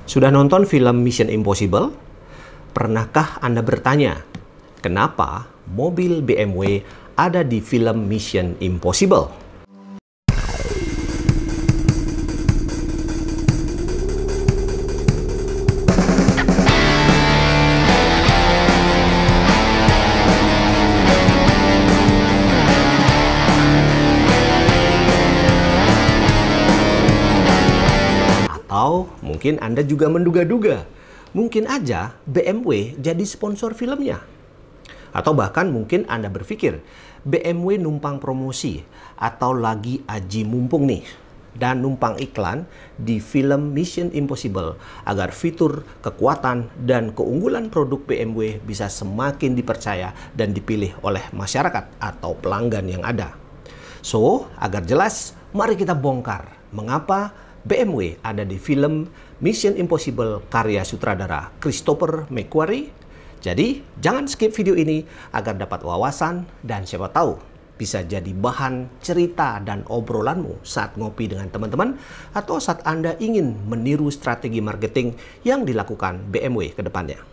Sudah nonton film Mission Impossible? Pernahkah Anda bertanya, kenapa mobil BMW ada di film Mission Impossible? Atau mungkin Anda juga menduga-duga, mungkin aja BMW jadi sponsor filmnya. Atau bahkan mungkin Anda berpikir, BMW numpang promosi atau lagi aji mumpung nih, dan numpang iklan di film Mission Impossible agar fitur, kekuatan, dan keunggulan produk BMW bisa semakin dipercaya dan dipilih oleh masyarakat atau pelanggan yang ada. So, agar jelas, mari kita bongkar mengapa BMW ada di film Mission Impossible karya sutradara Christopher McQuarrie. Jadi, jangan skip video ini agar dapat wawasan dan siapa tahu bisa jadi bahan cerita dan obrolanmu saat ngopi dengan teman-teman atau saat Anda ingin meniru strategi marketing yang dilakukan BMW ke depannya.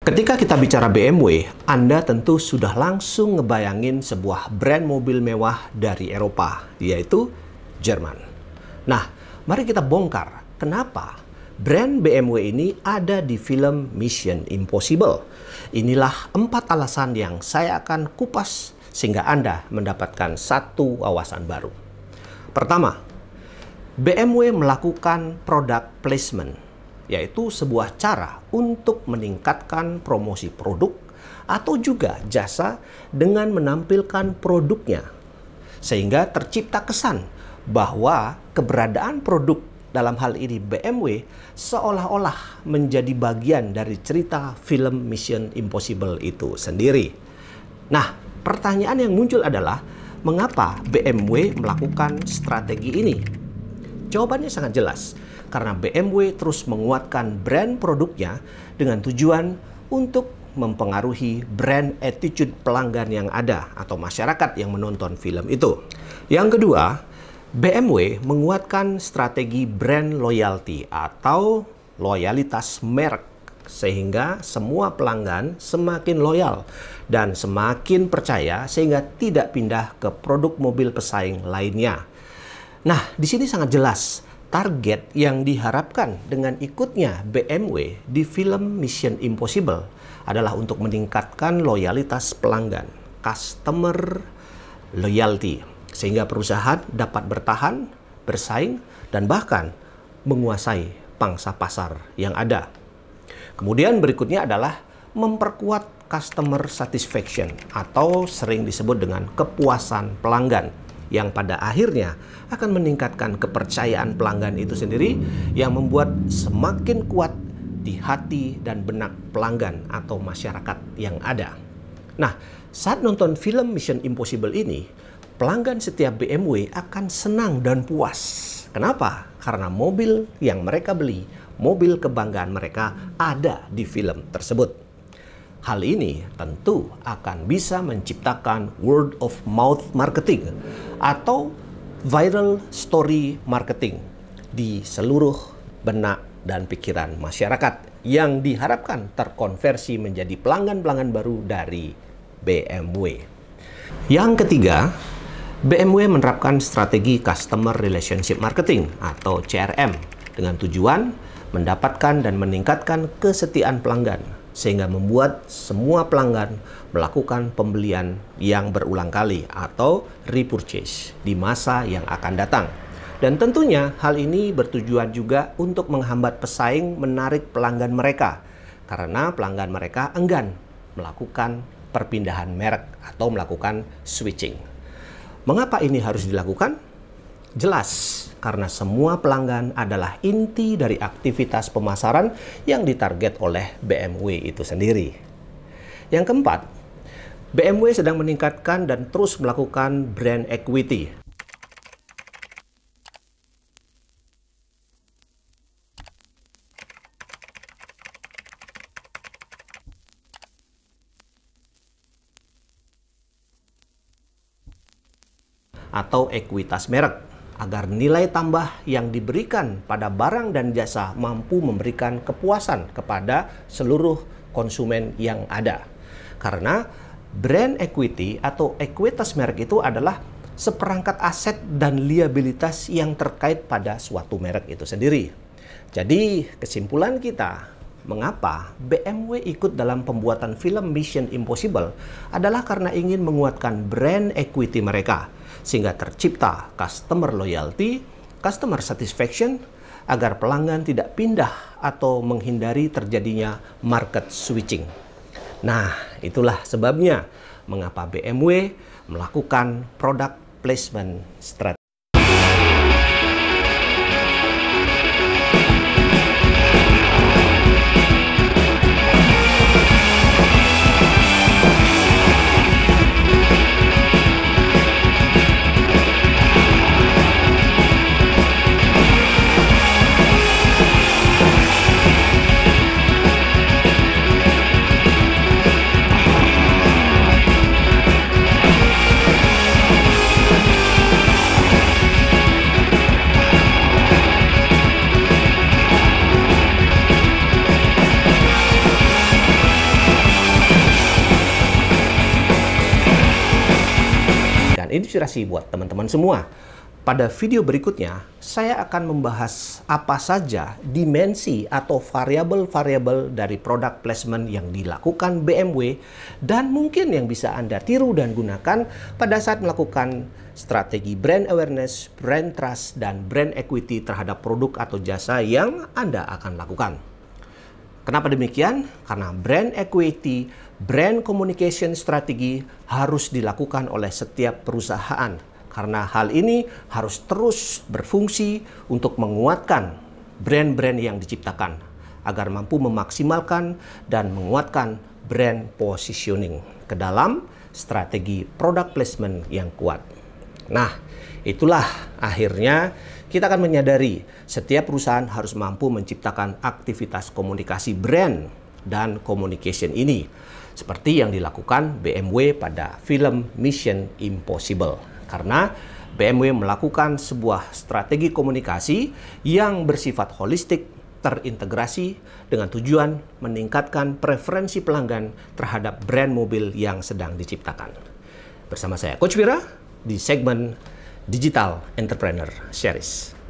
Ketika kita bicara BMW, Anda tentu sudah langsung ngebayangin sebuah brand mobil mewah dari Eropa, yaitu Jerman. Nah, mari kita bongkar kenapa brand BMW ini ada di film Mission Impossible. Inilah 4 alasan yang saya akan kupas sehingga Anda mendapatkan satu wawasan baru. Pertama, BMW melakukan product placement, yaitu sebuah cara untuk meningkatkan promosi produk atau juga jasa dengan menampilkan produknya. Sehingga tercipta kesan bahwa keberadaan produk dalam hal ini BMW seolah-olah menjadi bagian dari cerita film Mission Impossible itu sendiri. Nah, pertanyaan yang muncul adalah mengapa BMW melakukan strategi ini? Jawabannya sangat jelas, karena BMW terus menguatkan brand produknya dengan tujuan untuk mempengaruhi brand attitude pelanggan yang ada atau masyarakat yang menonton film itu. Yang kedua, BMW menguatkan strategi brand loyalty atau loyalitas merek sehingga semua pelanggan semakin loyal dan semakin percaya sehingga tidak pindah ke produk mobil pesaing lainnya. Nah, di sini sangat jelas target yang diharapkan dengan ikutnya BMW di film Mission Impossible adalah untuk meningkatkan loyalitas pelanggan, customer loyalty, sehingga perusahaan dapat bertahan, bersaing, dan bahkan menguasai pangsa pasar yang ada. Kemudian berikutnya adalah memperkuat customer satisfaction atau sering disebut dengan kepuasan pelanggan, yang pada akhirnya akan meningkatkan kepercayaan pelanggan itu sendiri yang membuat semakin kuat di hati dan benak pelanggan atau masyarakat yang ada. Nah, saat nonton film Mission Impossible ini, pelanggan setiap BMW akan senang dan puas. Kenapa? Karena mobil yang mereka beli, mobil kebanggaan mereka ada di film tersebut. Hal ini tentu akan bisa menciptakan word of mouth marketing atau viral story marketing di seluruh benak dan pikiran masyarakat yang diharapkan terkonversi menjadi pelanggan-pelanggan baru dari BMW. Yang ketiga, BMW menerapkan strategi Customer Relationship Marketing atau CRM dengan tujuan mendapatkan dan meningkatkan kesetiaan pelanggan sehingga membuat semua pelanggan melakukan pembelian yang berulang kali atau repurchase di masa yang akan datang. Dan tentunya hal ini bertujuan juga untuk menghambat pesaing menarik pelanggan mereka karena pelanggan mereka enggan melakukan perpindahan merek atau melakukan switching. Mengapa ini harus dilakukan? Jelas, karena semua pelanggan adalah inti dari aktivitas pemasaran yang ditarget oleh BMW itu sendiri. Yang keempat, BMW sedang meningkatkan dan terus melakukan brand equity. atau ekuitas merek, agar nilai tambah yang diberikan pada barang dan jasa mampu memberikan kepuasan kepada seluruh konsumen yang ada. Karena brand equity atau ekuitas merek itu adalah seperangkat aset dan liabilitas yang terkait pada suatu merek itu sendiri. Jadi, kesimpulan kita, mengapa BMW ikut dalam pembuatan film Mission Impossible adalah karena ingin menguatkan brand equity mereka, sehingga tercipta customer loyalty, customer satisfaction, agar pelanggan tidak pindah atau menghindari terjadinya market switching. Nah, itulah sebabnya mengapa BMW melakukan product placement strategi. Inspirasi buat teman-teman semua. Pada video berikutnya, saya akan membahas apa saja dimensi atau variabel-variabel dari product placement yang dilakukan BMW dan mungkin yang bisa Anda tiru dan gunakan pada saat melakukan strategi brand awareness, brand trust, dan brand equity terhadap produk atau jasa yang Anda akan lakukan. Kenapa demikian? Karena brand equity, brand communication strategi harus dilakukan oleh setiap perusahaan. Karena hal ini harus terus berfungsi untuk menguatkan brand-brand yang diciptakan agar mampu memaksimalkan dan menguatkan brand positioning ke dalam strategi product placement yang kuat. Nah, itulah akhirnya kita akan menyadari setiap perusahaan harus mampu menciptakan aktivitas komunikasi brand dan communication ini, seperti yang dilakukan BMW pada film Mission Impossible. Karena BMW melakukan sebuah strategi komunikasi yang bersifat holistik, terintegrasi dengan tujuan meningkatkan preferensi pelanggan terhadap brand mobil yang sedang diciptakan. Bersama saya Coach Wira di segmen Digital Entrepreneur Series.